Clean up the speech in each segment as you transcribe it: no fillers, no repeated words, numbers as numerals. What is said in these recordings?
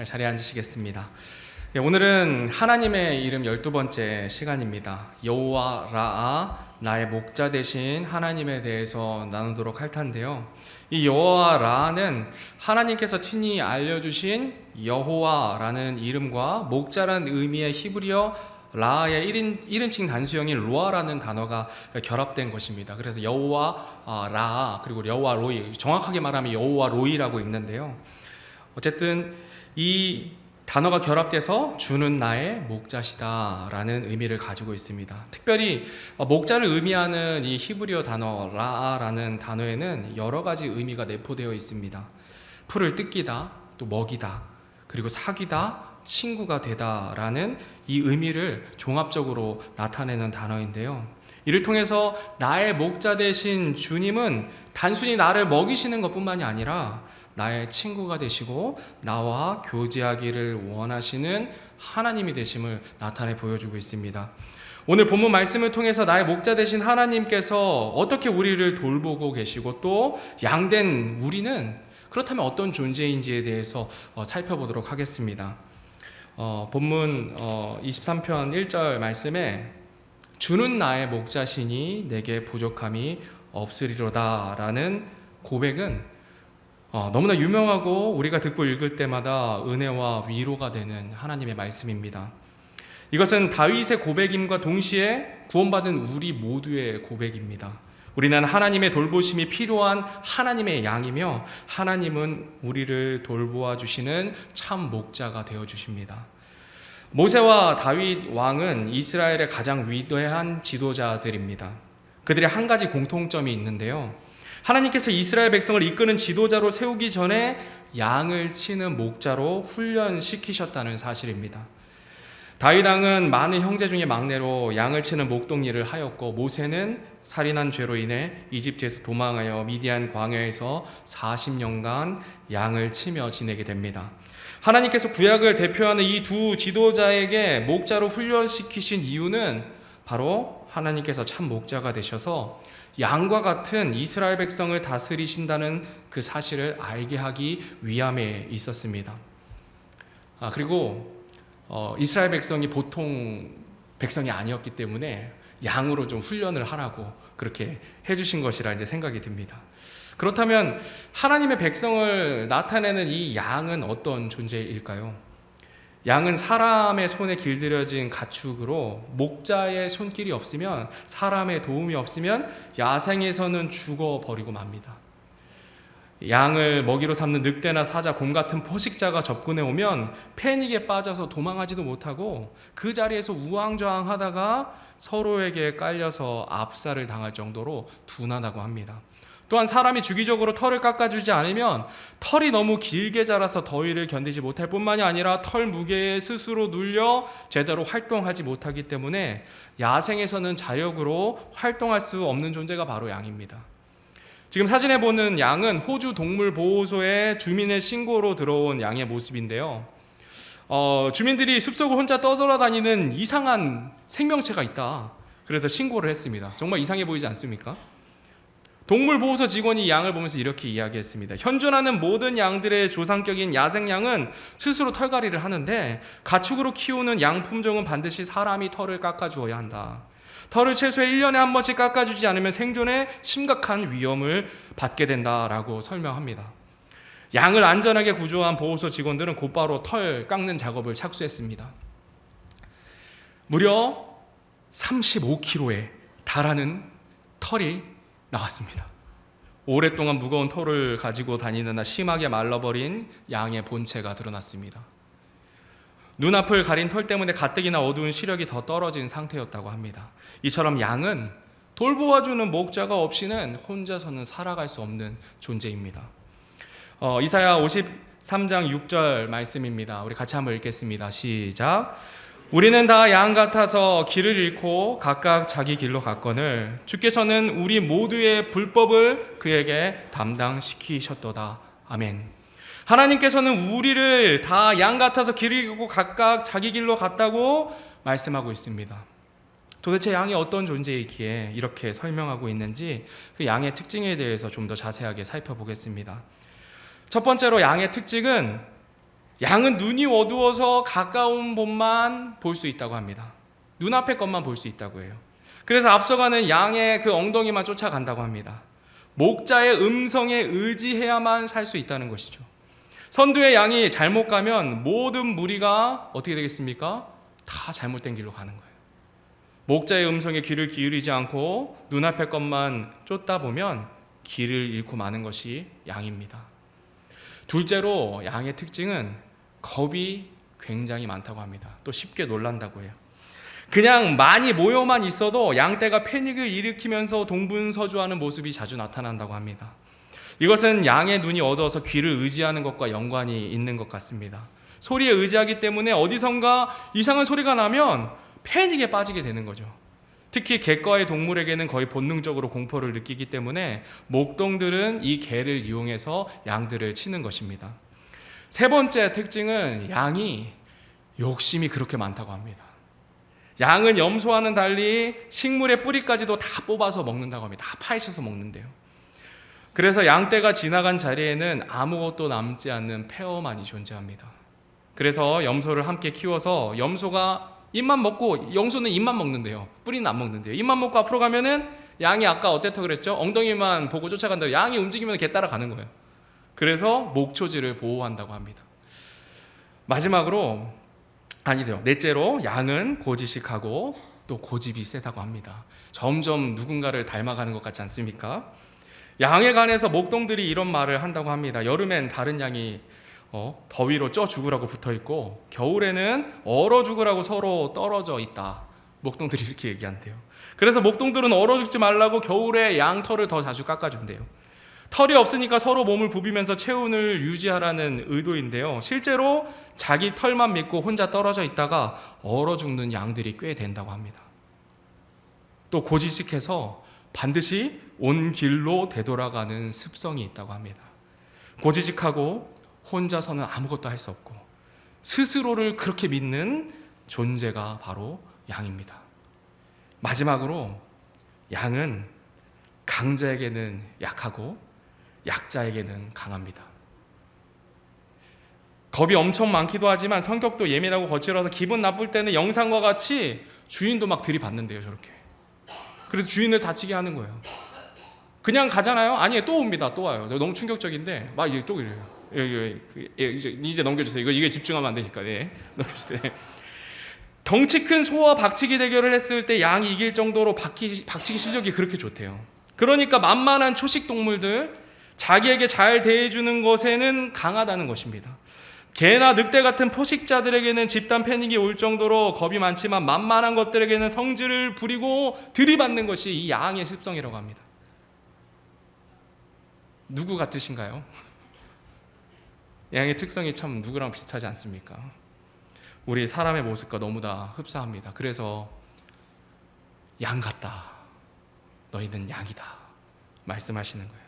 자리에 앉으시겠습니다. 오늘은 하나님의 이름 12번째 시간입니다. 여호와 라아, 나의 목자 되신 하나님에 대해서 나누도록 할 텐데요. 이 여호와 라아는 하나님께서 친히 알려주신 여호와라는 이름과 목자라는 의미의 히브리어 라아의 1인칭 단수형인 로아라는 단어가 결합된 것입니다. 그래서 여호와 라아 그리고 여호와 로이, 정확하게 말하면 여호와 로이라고 읽는데요. 어쨌든 이 단어가 결합돼서 주는 나의 목자시다 라는 의미를 가지고 있습니다. 특별히 목자를 의미하는 이 히브리어 단어 라아라는 단어에는 여러 가지 의미가 내포되어 있습니다. 풀을 뜯기다, 또 먹이다, 그리고 사귀다, 친구가 되다 라는 이 의미를 종합적으로 나타내는 단어인데요. 이를 통해서 나의 목자 되신 주님은 단순히 나를 먹이시는 것뿐만이 아니라 나의 친구가 되시고 나와 교제하기를 원하시는 하나님이 되심을 나타내 보여주고 있습니다. 오늘 본문 말씀을 통해서 나의 목자 되신 하나님께서 어떻게 우리를 돌보고 계시고 또 양된 우리는 그렇다면 어떤 존재인지에 대해서 살펴보도록 하겠습니다. 본문 23편 1절 말씀에 주는 나의 목자시니 내게 부족함이 없으리로다 라는 고백은 너무나 유명하고 우리가 듣고 읽을 때마다 은혜와 위로가 되는 하나님의 말씀입니다. 이것은 다윗의 고백임과 동시에 구원받은 우리 모두의 고백입니다. 우리는 하나님의 돌보심이 필요한 하나님의 양이며 하나님은 우리를 돌보아 주시는 참 목자가 되어 주십니다. 모세와 다윗 왕은 이스라엘의 가장 위대한 지도자들입니다. 그들의 한 가지 공통점이 있는데요. 하나님께서 이스라엘 백성을 이끄는 지도자로 세우기 전에 양을 치는 목자로 훈련시키셨다는 사실입니다. 다윗 왕은 많은 형제 중에 막내로 양을 치는 목동 일을 하였고, 모세는 살인한 죄로 인해 이집트에서 도망하여 미디안 광야에서 40년간 양을 치며 지내게 됩니다. 하나님께서 구약을 대표하는 이 두 지도자에게 목자로 훈련시키신 이유는 바로 하나님께서 참 목자가 되셔서 양과 같은 이스라엘 백성을 다스리신다는 그 사실을 알게 하기 위함에 있었습니다. 그리고 이스라엘 백성이 보통 백성이 아니었기 때문에 양으로 좀 훈련을 하라고 그렇게 해주신 것이라 이제 생각이 듭니다. 그렇다면 하나님의 백성을 나타내는 이 양은 어떤 존재일까요? 양은 사람의 손에 길들여진 가축으로 목자의 손길이 없으면, 사람의 도움이 없으면 야생에서는 죽어버리고 맙니다. 양을 먹이로 삼는 늑대나 사자, 곰 같은 포식자가 접근해 오면 패닉에 빠져서 도망하지도 못하고 그 자리에서 우왕좌왕하다가 서로에게 깔려서 압살을 당할 정도로 둔하다고 합니다. 또한 사람이 주기적으로 털을 깎아주지 않으면 털이 너무 길게 자라서 더위를 견디지 못할 뿐만이 아니라 털 무게에 스스로 눌려 제대로 활동하지 못하기 때문에 야생에서는 자력으로 활동할 수 없는 존재가 바로 양입니다. 지금 사진에 보는 양은 호주 동물보호소에 주민의 신고로 들어온 양의 모습인데요. 주민들이 숲속을 혼자 떠돌아다니는 이상한 생명체가 있다, 그래서 신고를 했습니다. 정말 이상해 보이지 않습니까? 동물보호소 직원이 양을 보면서 이렇게 이야기했습니다. 현존하는 모든 양들의 조상격인 야생양은 스스로 털갈이를 하는데 가축으로 키우는 양 품종은 반드시 사람이 털을 깎아주어야 한다. 털을 최소에 1년에 한 번씩 깎아주지 않으면 생존에 심각한 위험을 받게 된다라고 설명합니다. 양을 안전하게 구조한 보호소 직원들은 곧바로 털 깎는 작업을 착수했습니다. 무려 35kg에 달하는 털이 나왔습니다. 오랫동안 무거운 털을 가지고 다니느라 심하게 말라버린 양의 본체가 드러났습니다. 눈앞을 가린 털 때문에 가뜩이나 어두운 시력이 더 떨어진 상태였다고 합니다. 이처럼 양은 돌보아주는 목자가 없이는 혼자서는 살아갈 수 없는 존재입니다. 이사야 53장 6절 말씀입니다. 우리 같이 한번 읽겠습니다. 시작. 우리는 다 양 같아서 길을 잃고 각각 자기 길로 갔거늘 주께서는 우리 모두의 불법을 그에게 담당시키셨도다. 아멘. 하나님께서는 우리를 다 양 같아서 길을 잃고 각각 자기 길로 갔다고 말씀하고 있습니다. 도대체 양이 어떤 존재이기에 이렇게 설명하고 있는지 그 양의 특징에 대해서 좀 더 자세하게 살펴보겠습니다. 첫 번째로 양의 특징은 양은 눈이 어두워서 가까운 곳만 볼 수 있다고 합니다. 눈앞의 것만 볼 수 있다고 해요. 그래서 앞서가는 양의 그 엉덩이만 쫓아간다고 합니다. 목자의 음성에 의지해야만 살 수 있다는 것이죠. 선두의 양이 잘못 가면 모든 무리가 어떻게 되겠습니까? 다 잘못된 길로 가는 거예요. 목자의 음성에 귀를 기울이지 않고 눈앞의 것만 쫓다 보면 길을 잃고 마는 것이 양입니다. 둘째로 양의 특징은 겁이 굉장히 많다고 합니다. 또 쉽게 놀란다고 해요. 그냥 많이 모여만 있어도 양떼가 패닉을 일으키면서 동분서주하는 모습이 자주 나타난다고 합니다. 이것은 양의 눈이 어두워서 귀를 의지하는 것과 연관이 있는 것 같습니다. 소리에 의지하기 때문에 어디선가 이상한 소리가 나면 패닉에 빠지게 되는 거죠. 특히 객과의 동물에게는 거의 본능적으로 공포를 느끼기 때문에 목동들은 이 개를 이용해서 양들을 치는 것입니다. 세 번째 특징은 양이 욕심이 그렇게 많다고 합니다. 양은 염소와는 달리 식물의 뿌리까지도 다 뽑아서 먹는다고 합니다. 다 파헤쳐서 먹는데요. 그래서 양떼가 지나간 자리에는 아무것도 남지 않는 폐허만이 존재합니다. 그래서 염소를 함께 키워서 염소가 잎만 먹고, 염소는 잎만 먹는데요. 뿌리는 안 먹는데요. 잎만 먹고 앞으로 가면은 양이 아까 어땠다 그랬죠? 엉덩이만 보고 쫓아간다고. 양이 움직이면 개 따라가는 거예요. 그래서 목초지를 보호한다고 합니다. 마지막으로, 넷째로 양은 고지식하고 또 고집이 세다고 합니다. 점점 누군가를 닮아가는 것 같지 않습니까? 양에 관해서 목동들이 이런 말을 한다고 합니다. 여름엔 다른 양이 더위로 쪄 죽으라고 붙어 있고 겨울에는 얼어 죽으라고 서로 떨어져 있다. 목동들이 이렇게 얘기한대요. 그래서 목동들은 얼어 죽지 말라고 겨울에 양 털을 더 자주 깎아준대요. 털이 없으니까 서로 몸을 부비면서 체온을 유지하라는 의도인데요. 실제로 자기 털만 믿고 혼자 떨어져 있다가 얼어 죽는 양들이 꽤 된다고 합니다. 또 고지식해서 반드시 온 길로 되돌아가는 습성이 있다고 합니다. 고지식하고 혼자서는 아무것도 할 수 없고 스스로를 그렇게 믿는 존재가 바로 양입니다. 마지막으로 양은 강자에게는 약하고 약자에게는 강합니다. 겁이 엄청 많기도 하지만 성격도 예민하고 거칠어서 기분 나쁠 때는 영상과 같이 주인도 막 들이받는데요. 저렇게. 그래서 주인을 다치게 하는 거예요. 그냥 가잖아요. 아니, 또 옵니다. 또 와요. 너무 충격적인데 막 또 이래요. 이제 넘겨주세요. 이게 집중하면 안 되니까. 네, 넘겨주세요. 덩치 큰 소와 박치기 대결을 했을 때 양이 이길 정도로 박치기 실력이 그렇게 좋대요. 그러니까 만만한 초식 동물들, 자기에게 잘 대해주는 것에는 강하다는 것입니다. 개나 늑대 같은 포식자들에게는 집단 패닉이 올 정도로 겁이 많지만 만만한 것들에게는 성질을 부리고 들이받는 것이 이 양의 습성이라고 합니다. 누구 같으신가요? 양의 특성이 참 누구랑 비슷하지 않습니까? 우리 사람의 모습과 너무 다 흡사합니다. 그래서 양 같다. 너희는 양이다. 말씀하시는 거예요.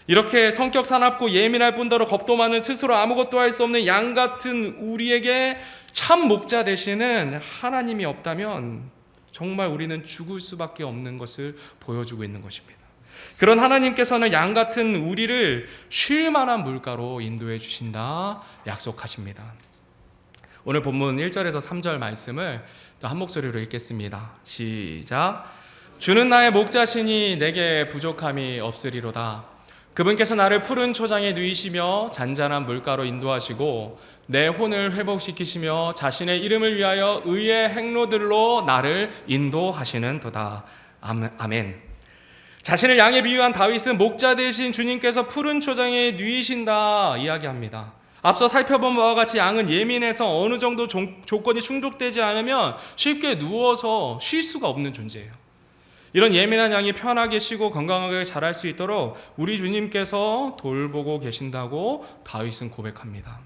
이렇게 성격 사납고 예민할 뿐더러 겁도 많은 스스로 아무것도 할 수 없는 양 같은 우리에게 참 목자 되시는 하나님이 없다면 정말 우리는 죽을 수밖에 없는 것을 보여주고 있는 것입니다. 그런 하나님께서는 양 같은 우리를 쉴 만한 물가로 인도해 주신다 약속하십니다. 오늘 본문 1절에서 3절 말씀을 또 한 목소리로 읽겠습니다. 시작. 주는 나의 목자시니 내게 부족함이 없으리로다. 그분께서 나를 푸른 초장에 누이시며 잔잔한 물가로 인도하시고 내 혼을 회복시키시며 자신의 이름을 위하여 의의 행로들로 나를 인도하시는도다. 아멘. 자신을 양에 비유한 다윗은 목자 되신 주님께서 푸른 초장에 누이신다 이야기합니다. 앞서 살펴본 바와 같이 양은 예민해서 어느 정도 조건이 충족되지 않으면 쉽게 누워서 쉴 수가 없는 존재예요. 이런 예민한 양이 편하게 쉬고 건강하게 자랄 수 있도록 우리 주님께서 돌보고 계신다고 다윗은 고백합니다.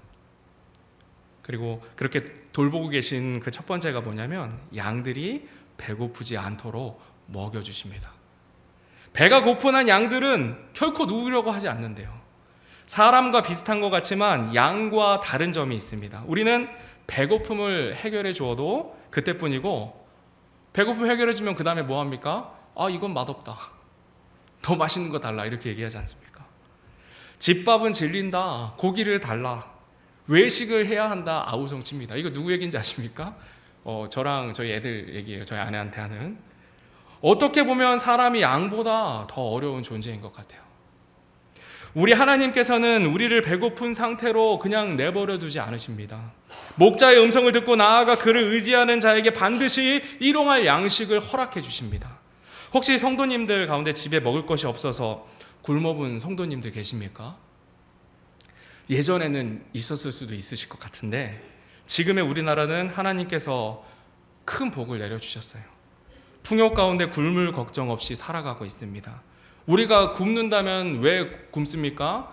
그리고 그렇게 돌보고 계신 그 첫 번째가 뭐냐면 양들이 배고프지 않도록 먹여주십니다. 배가 고픈한 양들은 결코 누우려고 하지 않는데요. 사람과 비슷한 것 같지만 양과 다른 점이 있습니다. 우리는 배고픔을 해결해 주어도 그때뿐이고 배고픔 해결해 주면 그 다음에 뭐 합니까? 이건 맛없다. 더 맛있는 거 달라. 이렇게 얘기하지 않습니까? 집밥은 질린다. 고기를 달라. 외식을 해야 한다 아우성칩니다. 이거 누구 얘기인지 아십니까? 저랑 저희 애들 얘기예요. 저희 아내한테 하는. 어떻게 보면 사람이 양보다 더 어려운 존재인 것 같아요. 우리 하나님께서는 우리를 배고픈 상태로 그냥 내버려 두지 않으십니다. 목자의 음성을 듣고 나아가 그를 의지하는 자에게 반드시 일용할 양식을 허락해 주십니다. 혹시 성도님들 가운데 집에 먹을 것이 없어서 굶어본 성도님들 계십니까? 예전에는 있었을 수도 있으실 것 같은데 지금의 우리나라는 하나님께서 큰 복을 내려주셨어요. 풍요 가운데 굶을 걱정 없이 살아가고 있습니다. 우리가 굶는다면 왜 굶습니까?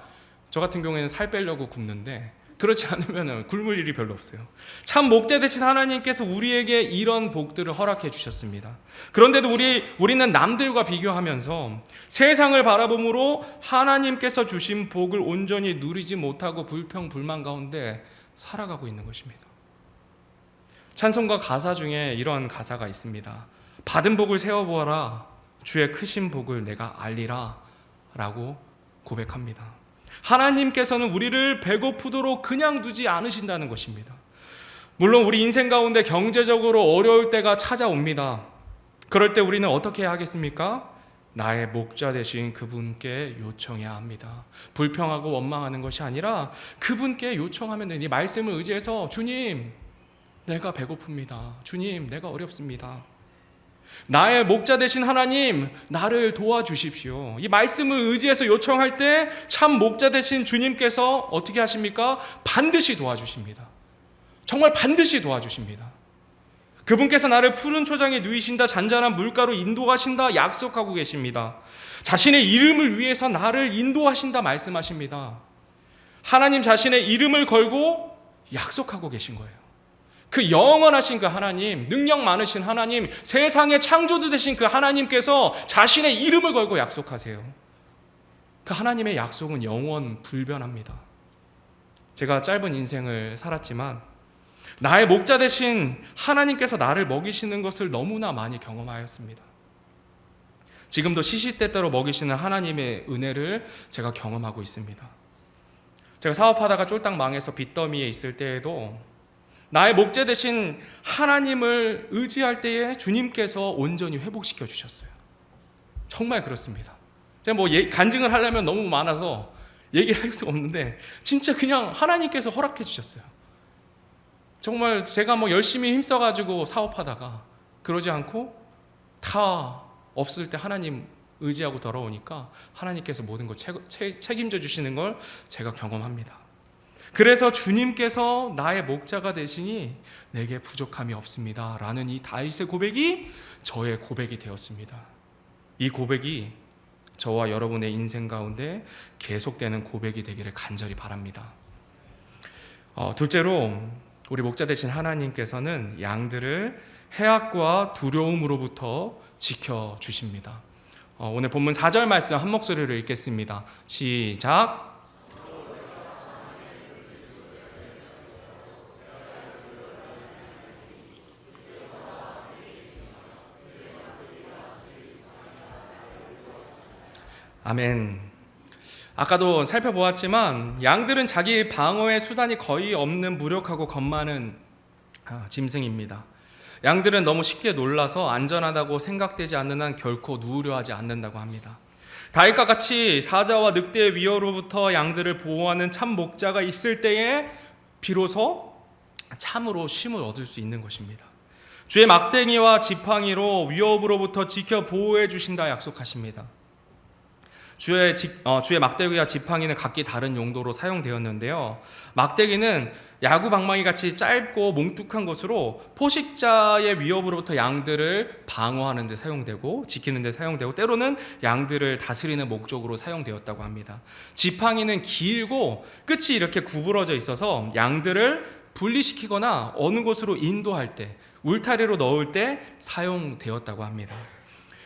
저 같은 경우에는 살 빼려고 굶는데 그렇지 않으면 굶을 일이 별로 없어요. 참 목자 되신 하나님께서 우리에게 이런 복들을 허락해 주셨습니다. 그런데도 우리는 남들과 비교하면서 세상을 바라봄으로 하나님께서 주신 복을 온전히 누리지 못하고 불평불만 가운데 살아가고 있는 것입니다. 찬송가 가사 중에 이런 가사가 있습니다. 받은 복을 세어보아라, 주의 크신 복을 내가 알리라 라고 고백합니다. 하나님께서는 우리를 배고프도록 그냥 두지 않으신다는 것입니다. 물론 우리 인생 가운데 경제적으로 어려울 때가 찾아옵니다. 그럴 때 우리는 어떻게 해야 하겠습니까? 나의 목자 되신 그분께 요청해야 합니다. 불평하고 원망하는 것이 아니라 그분께 요청하면 되니 말씀을 의지해서 주님, 내가 배고픕니다. 주님, 내가 어렵습니다. 나의 목자 되신 하나님, 나를 도와주십시오. 이 말씀을 의지해서 요청할 때 참 목자 되신 주님께서 어떻게 하십니까? 반드시 도와주십니다. 정말 반드시 도와주십니다. 그분께서 나를 푸른 초장에 누이신다, 잔잔한 물가로 인도하신다 약속하고 계십니다. 자신의 이름을 위해서 나를 인도하신다 말씀하십니다. 하나님 자신의 이름을 걸고 약속하고 계신 거예요. 그 영원하신 그 하나님, 능력 많으신 하나님, 세상의 창조주 되신 그 하나님께서 자신의 이름을 걸고 약속하세요. 그 하나님의 약속은 영원 불변합니다. 제가 짧은 인생을 살았지만 나의 목자 되신 하나님께서 나를 먹이시는 것을 너무나 많이 경험하였습니다. 지금도 시시때때로 먹이시는 하나님의 은혜를 제가 경험하고 있습니다. 제가 사업하다가 쫄딱 망해서 빚더미에 있을 때에도 나의 목자 되신 하나님을 의지할 때에 주님께서 온전히 회복시켜 주셨어요. 정말 그렇습니다. 제가 간증을 하려면 너무 많아서 얘기를 할 수가 없는데 진짜 그냥 하나님께서 허락해 주셨어요. 정말 제가 열심히 힘써가지고 사업하다가 그러지 않고 다 없을 때 하나님 의지하고 돌아오니까 하나님께서 모든 걸 책임져 주시는 걸 제가 경험합니다. 그래서 주님께서 나의 목자가 되시니 내게 부족함이 없습니다 라는 이 다윗의 고백이 저의 고백이 되었습니다. 이 고백이 저와 여러분의 인생 가운데 계속되는 고백이 되기를 간절히 바랍니다. 둘째로 우리 목자 되신 하나님께서는 양들을 해악과 두려움으로부터 지켜주십니다. 오늘 본문 4절 말씀 한 목소리로 읽겠습니다. 시작. 아멘. 아까도 살펴보았지만 양들은 자기 방어의 수단이 거의 없는 무력하고 겁 많은 짐승입니다. 양들은 너무 쉽게 놀라서 안전하다고 생각되지 않는 한 결코 누우려 하지 않는다고 합니다. 다윗과 같이 사자와 늑대의 위협으로부터 양들을 보호하는 참 목자가 있을 때에 비로소 참으로 쉼을 얻을 수 있는 것입니다. 주의 막대기와 지팡이로 위협으로부터 지켜 보호해 주신다 약속하십니다. 주의 막대기와 지팡이는 각기 다른 용도로 사용되었는데요. 막대기는 야구 방망이 같이 짧고 몽툭한 것으로 포식자의 위협으로부터 양들을 방어하는 데 사용되고 지키는 데 사용되고 때로는 양들을 다스리는 목적으로 사용되었다고 합니다. 지팡이는 길고 끝이 이렇게 구부러져 있어서 양들을 분리시키거나 어느 곳으로 인도할 때, 울타리로 넣을 때 사용되었다고 합니다.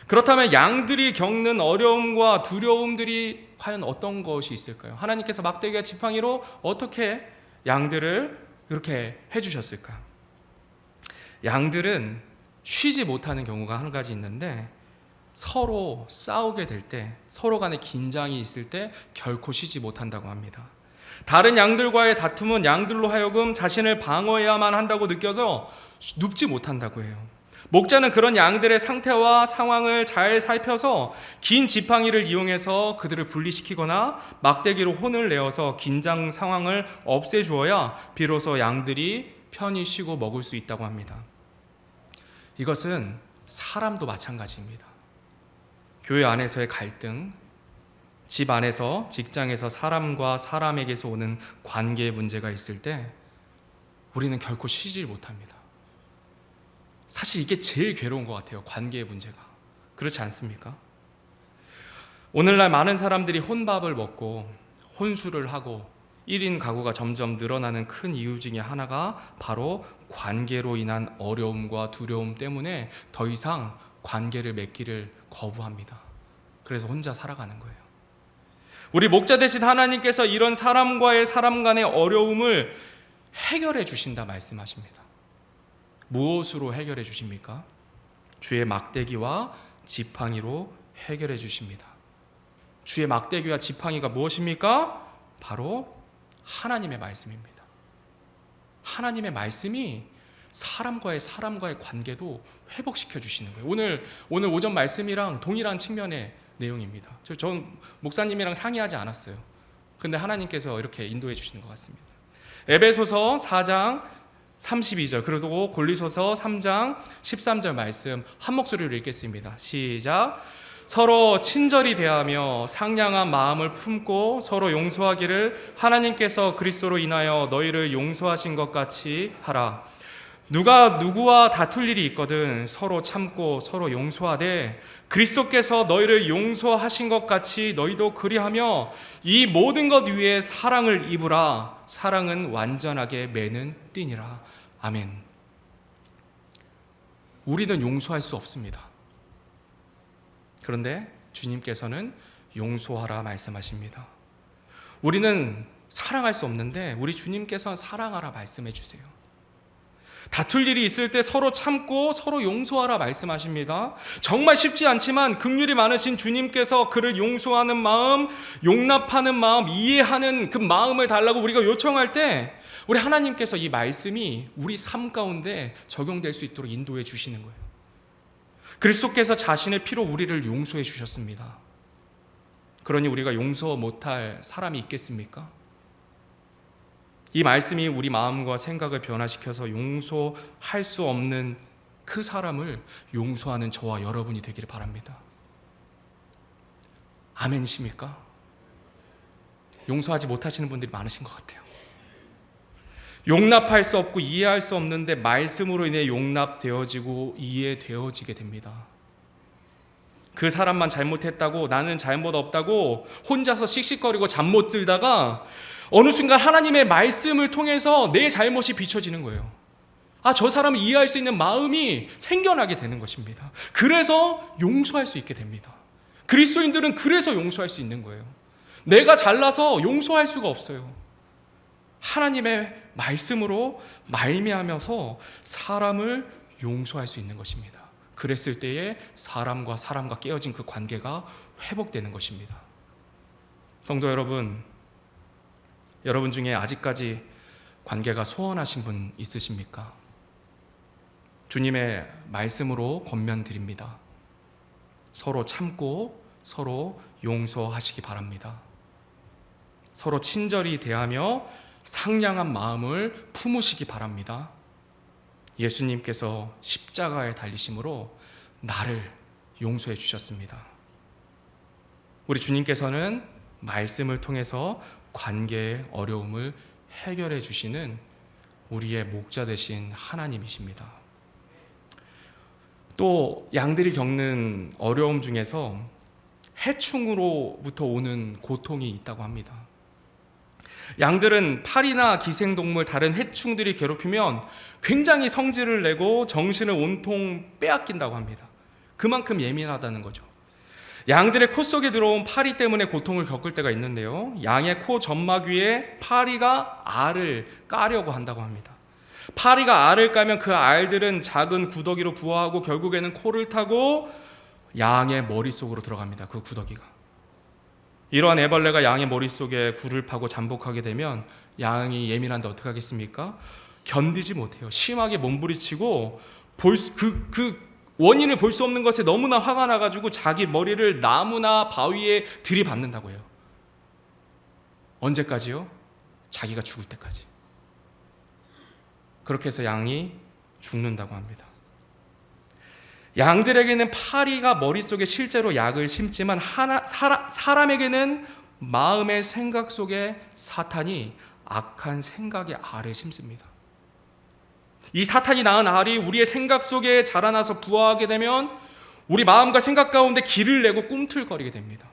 그렇다면 양들이 겪는 어려움과 두려움들이 과연 어떤 것이 있을까요? 하나님께서 막대기와 지팡이로 어떻게 양들을 이렇게 해주셨을까? 양들은 쉬지 못하는 경우가 한 가지 있는데 서로 싸우게 될 때, 서로 간에 긴장이 있을 때 결코 쉬지 못한다고 합니다. 다른 양들과의 다툼은 양들로 하여금 자신을 방어해야만 한다고 느껴서 눕지 못한다고 해요. 목자는 그런 양들의 상태와 상황을 잘 살펴서 긴 지팡이를 이용해서 그들을 분리시키거나 막대기로 혼을 내어서 긴장 상황을 없애주어야 비로소 양들이 편히 쉬고 먹을 수 있다고 합니다. 이것은 사람도 마찬가지입니다. 교회 안에서의 갈등, 집 안에서, 직장에서 사람과 사람에게서 오는 관계의 문제가 있을 때 우리는 결코 쉬질 못합니다. 사실 이게 제일 괴로운 것 같아요. 관계의 문제가. 그렇지 않습니까? 오늘날 많은 사람들이 혼밥을 먹고 혼술을 하고 1인 가구가 점점 늘어나는 큰 이유 중에 하나가 바로 관계로 인한 어려움과 두려움 때문에 더 이상 관계를 맺기를 거부합니다. 그래서 혼자 살아가는 거예요. 우리 목자 되신 하나님께서 이런 사람 간의 어려움을 해결해 주신다 말씀하십니다. 무엇으로 해결해 주십니까? 주의 막대기와 지팡이로 해결해 주십니다. 주의 막대기와 지팡이가 무엇입니까? 바로 하나님의 말씀입니다. 하나님의 말씀이 사람과의 관계도 회복시켜 주시는 거예요. 오늘 오전 말씀이랑 동일한 측면의 내용입니다. 전 목사님이랑 상의하지 않았어요. 근데 하나님께서 이렇게 인도해 주시는 것 같습니다. 에베소서 4장 32절 그리고 골리소서 3장 13절 말씀 한 목소리로 읽겠습니다. 시작. 서로 친절히 대하며 상냥한 마음을 품고 서로 용서하기를 하나님께서 그리스도로 인하여 너희를 용서하신 것 같이 하라. 누가 누구와 다툴 일이 있거든 서로 참고 서로 용서하되 그리스도께서 너희를 용서하신 것 같이 너희도 그리하며 이 모든 것 위에 사랑을 입으라. 사랑은 완전하게 매는 띠니라. 아멘. 우리는 용서할 수 없습니다. 그런데 주님께서는 용서하라 말씀하십니다. 우리는 사랑할 수 없는데 우리 주님께서는 사랑하라 말씀해 주세요. 다툴 일이 있을 때 서로 참고 서로 용서하라 말씀하십니다. 정말 쉽지 않지만 긍휼이 많으신 주님께서 그를 용서하는 마음, 용납하는 마음, 이해하는 그 마음을 달라고 우리가 요청할 때 우리 하나님께서 이 말씀이 우리 삶 가운데 적용될 수 있도록 인도해 주시는 거예요. 그리스도께서 자신의 피로 우리를 용서해 주셨습니다. 그러니 우리가 용서 못할 사람이 있겠습니까? 이 말씀이 우리 마음과 생각을 변화시켜서 용서할 수 없는 그 사람을 용서하는 저와 여러분이 되기를 바랍니다. 아멘이십니까? 용서하지 못하시는 분들이 많으신 것 같아요. 용납할 수 없고 이해할 수 없는데 말씀으로 인해 용납되어지고 이해되어지게 됩니다. 그 사람만 잘못했다고 나는 잘못 없다고 혼자서 씩씩거리고 잠 못 들다가 어느 순간 하나님의 말씀을 통해서 내 잘못이 비춰지는 거예요. 저 사람을 이해할 수 있는 마음이 생겨나게 되는 것입니다. 그래서 용서할 수 있게 됩니다. 그리스도인들은 그래서 용서할 수 있는 거예요. 내가 잘나서 용서할 수가 없어요. 하나님의 말씀으로 말미암아서 사람을 용서할 수 있는 것입니다. 그랬을 때에 사람과 깨어진 그 관계가 회복되는 것입니다. 성도 여러분, 여러분 중에 아직까지 관계가 소원하신 분 있으십니까? 주님의 말씀으로 권면드립니다. 서로 참고 서로 용서하시기 바랍니다. 서로 친절히 대하며 상냥한 마음을 품으시기 바랍니다. 예수님께서 십자가에 달리심으로 나를 용서해 주셨습니다. 우리 주님께서는 말씀을 통해서 관계의 어려움을 해결해 주시는 우리의 목자 되신 하나님이십니다. 또 양들이 겪는 어려움 중에서 해충으로부터 오는 고통이 있다고 합니다. 양들은 파리나 기생동물 다른 해충들이 괴롭히면 굉장히 성질을 내고 정신을 온통 빼앗긴다고 합니다. 그만큼 예민하다는 거죠. 양들의 코 속에 들어온 파리 때문에 고통을 겪을 때가 있는데요, 양의 코 점막 위에 파리가 알을 까려고 한다고 합니다. 파리가 알을 까면 그 알들은 작은 구더기로 부화하고 결국에는 코를 타고 양의 머릿속으로 들어갑니다. 그 구더기가. 이러한 애벌레가 양의 머릿속에 굴을 파고 잠복하게 되면 양이 예민한데 어떻게 하겠습니까? 견디지 못해요. 심하게 몸부리치고 그 원인을 볼 수 없는 것에 너무나 화가 나가지고 자기 머리를 나무나 바위에 들이받는다고 해요. 언제까지요? 자기가 죽을 때까지. 그렇게 해서 양이 죽는다고 합니다. 양들에게는 파리가 머릿속에 실제로 약을 심지만 사람에게는 마음의 생각 속에 사탄이 악한 생각의 알을 심습니다. 이 사탄이 낳은 알이 우리의 생각 속에 자라나서 부화하게 되면 우리 마음과 생각 가운데 길을 내고 꿈틀거리게 됩니다.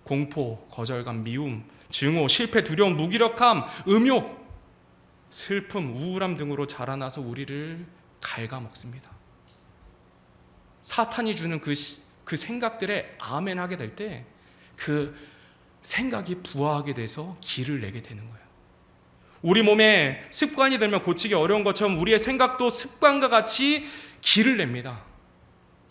공포, 거절감, 미움, 증오, 실패, 두려움, 무기력함, 음욕, 슬픔, 우울함 등으로 자라나서 우리를 갉아먹습니다. 사탄이 주는 그 생각들에 아멘하게 될 때 그 생각이 부화하게 돼서 길을 내게 되는 거예요. 우리 몸에 습관이 들면 고치기 어려운 것처럼 우리의 생각도 습관과 같이 길을 냅니다.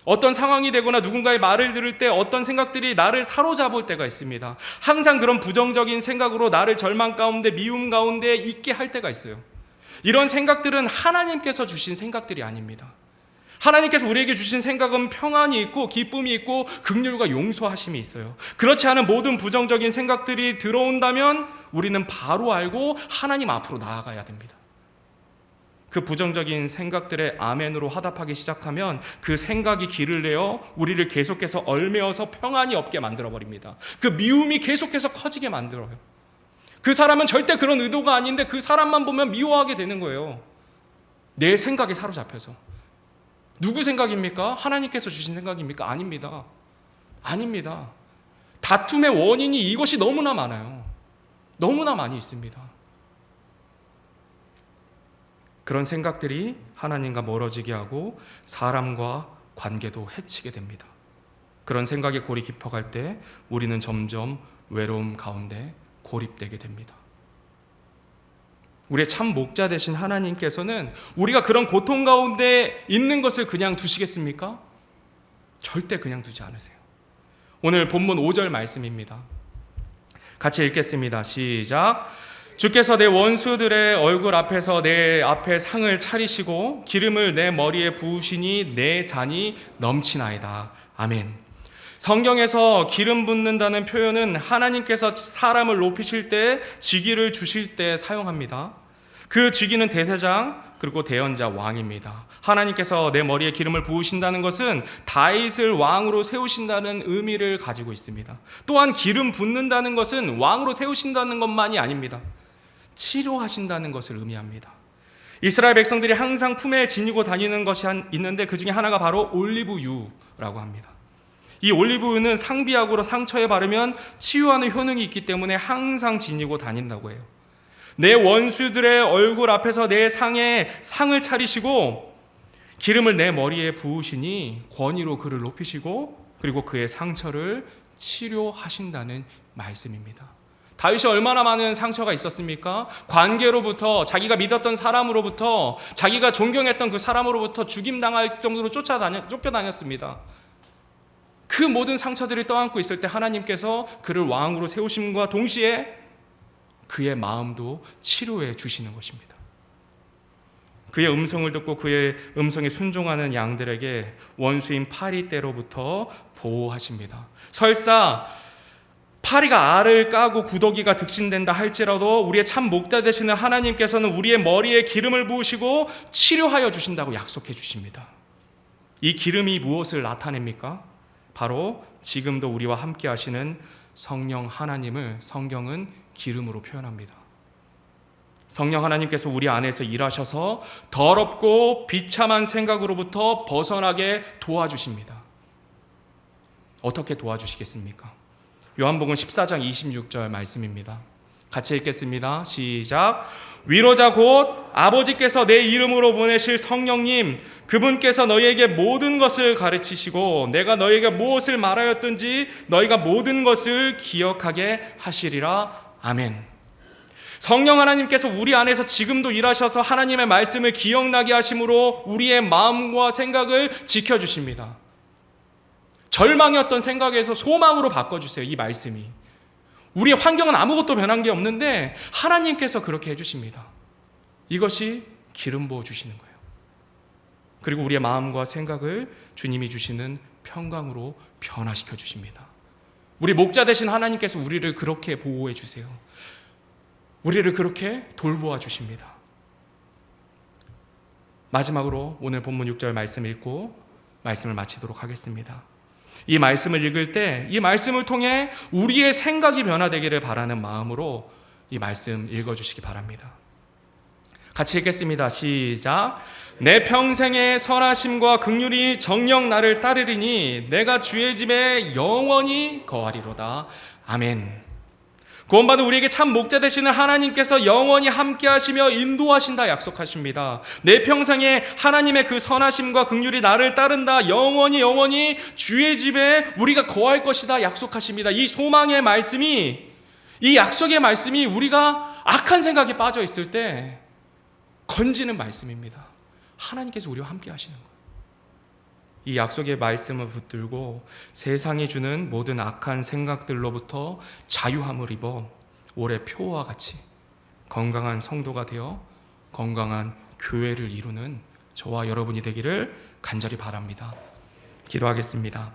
어떤 상황이 되거나 누군가의 말을 들을 때 어떤 생각들이 나를 사로잡을 때가 있습니다. 항상 그런 부정적인 생각으로 나를 절망 가운데, 미움 가운데 있게 할 때가 있어요. 이런 생각들은 하나님께서 주신 생각들이 아닙니다. 하나님께서 우리에게 주신 생각은 평안이 있고 기쁨이 있고 긍휼과 용서하심이 있어요. 그렇지 않은 모든 부정적인 생각들이 들어온다면 우리는 바로 알고 하나님 앞으로 나아가야 됩니다. 그 부정적인 생각들의 아멘으로 화답하기 시작하면 그 생각이 길을 내어 우리를 계속해서 얽매어서 평안이 없게 만들어버립니다. 그 미움이 계속해서 커지게 만들어요. 그 사람은 절대 그런 의도가 아닌데 그 사람만 보면 미워하게 되는 거예요. 내 생각에 사로잡혀서. 누구 생각입니까? 하나님께서 주신 생각입니까? 아닙니다. 아닙니다. 다툼의 원인이 이것이 너무나 많아요. 너무나 많이 있습니다. 그런 생각들이 하나님과 멀어지게 하고 사람과 관계도 해치게 됩니다. 그런 생각에 골이 깊어갈 때 우리는 점점 외로움 가운데 고립되게 됩니다. 우리의 참 목자 되신 하나님께서는 우리가 그런 고통 가운데 있는 것을 그냥 두시겠습니까? 절대 그냥 두지 않으세요. 오늘 본문 5절 말씀입니다. 같이 읽겠습니다. 시작. 주께서 내 원수들의 얼굴 앞에서 내 앞에 상을 차리시고 기름을 내 머리에 부으시니 내 잔이 넘치나이다. 아멘. 성경에서 기름 붓는다는 표현은 하나님께서 사람을 높이실 때 직위를 주실 때 사용합니다. 그 직위는 대제사장 그리고 대언자 왕입니다. 하나님께서 내 머리에 기름을 부으신다는 것은 다윗을 왕으로 세우신다는 의미를 가지고 있습니다. 또한 기름 붓는다는 것은 왕으로 세우신다는 것만이 아닙니다. 치료하신다는 것을 의미합니다. 이스라엘 백성들이 항상 품에 지니고 다니는 것이 있는데 그 중에 하나가 바로 올리브유라고 합니다. 이 올리브유는 상비약으로 상처에 바르면 치유하는 효능이 있기 때문에 항상 지니고 다닌다고 해요. 내 원수들의 얼굴 앞에서 내 상에 상을 차리시고 기름을 내 머리에 부으시니 권위로 그를 높이시고 그리고 그의 상처를 치료하신다는 말씀입니다. 다윗이 얼마나 많은 상처가 있었습니까? 관계로부터, 자기가 믿었던 사람으로부터, 자기가 존경했던 그 사람으로부터 죽임당할 정도로 쫓겨다녔습니다. 그 모든 상처들을 떠안고 있을 때 하나님께서 그를 왕으로 세우심과 동시에 그의 마음도 치료해 주시는 것입니다. 그의 음성을 듣고 그의 음성에 순종하는 양들에게 원수인 파리 떼로부터 보호하십니다. 설사 파리가 알을 까고 구더기가 득신된다 할지라도 우리의 참 목자 되시는 하나님께서는 우리의 머리에 기름을 부으시고 치료하여 주신다고 약속해 주십니다. 이 기름이 무엇을 나타냅니까? 바로 지금도 우리와 함께 하시는 성령 하나님을 성경은 기름으로 표현합니다. 성령 하나님께서 우리 안에서 일하셔서 더럽고 비참한 생각으로부터 벗어나게 도와주십니다. 어떻게 도와주시겠습니까? 요한복음 14장 26절 말씀입니다. 같이 읽겠습니다. 시작. 위로자 곧 아버지께서 내 이름으로 보내실 성령님 그분께서 너희에게 모든 것을 가르치시고 내가 너희에게 무엇을 말하였든지 너희가 모든 것을 기억하게 하시리라. 아멘. 성령 하나님께서 우리 안에서 지금도 일하셔서 하나님의 말씀을 기억나게 하심으로 우리의 마음과 생각을 지켜주십니다. 절망이었던 생각에서 소망으로 바꿔주세요. 이 말씀이 우리의 환경은 아무것도 변한 게 없는데 하나님께서 그렇게 해주십니다. 이것이 기름 부어 주시는 거예요. 그리고 우리의 마음과 생각을 주님이 주시는 평강으로 변화시켜 주십니다. 우리 목자 되신 하나님께서 우리를 그렇게 보호해 주세요. 우리를 그렇게 돌보아 주십니다. 마지막으로 오늘 본문 6절 말씀 읽고 말씀을 마치도록 하겠습니다. 이 말씀을 읽을 때 이 말씀을 통해 우리의 생각이 변화되기를 바라는 마음으로 이 말씀 읽어주시기 바랍니다. 같이 읽겠습니다. 시작. 내 평생의 선하심과 긍휼이 정녕 나를 따르리니 내가 주의 집에 영원히 거하리로다. 아멘. 구원받은 우리에게 참 목자 되시는 하나님께서 영원히 함께 하시며 인도하신다 약속하십니다. 내 평생에 하나님의 그 선하심과 긍휼이 나를 따른다. 영원히 주의 집에 우리가 거할 것이다 약속하십니다. 이 소망의 말씀이, 이 약속의 말씀이 우리가 악한 생각에 빠져 있을 때 건지는 말씀입니다. 하나님께서 우리와 함께 하시는 거예요. 이 약속의 말씀을 붙들고 세상이 주는 모든 악한 생각들로부터 자유함을 입어 올해 표와 같이 건강한 성도가 되어 건강한 교회를 이루는 저와 여러분이 되기를 간절히 바랍니다. 기도하겠습니다.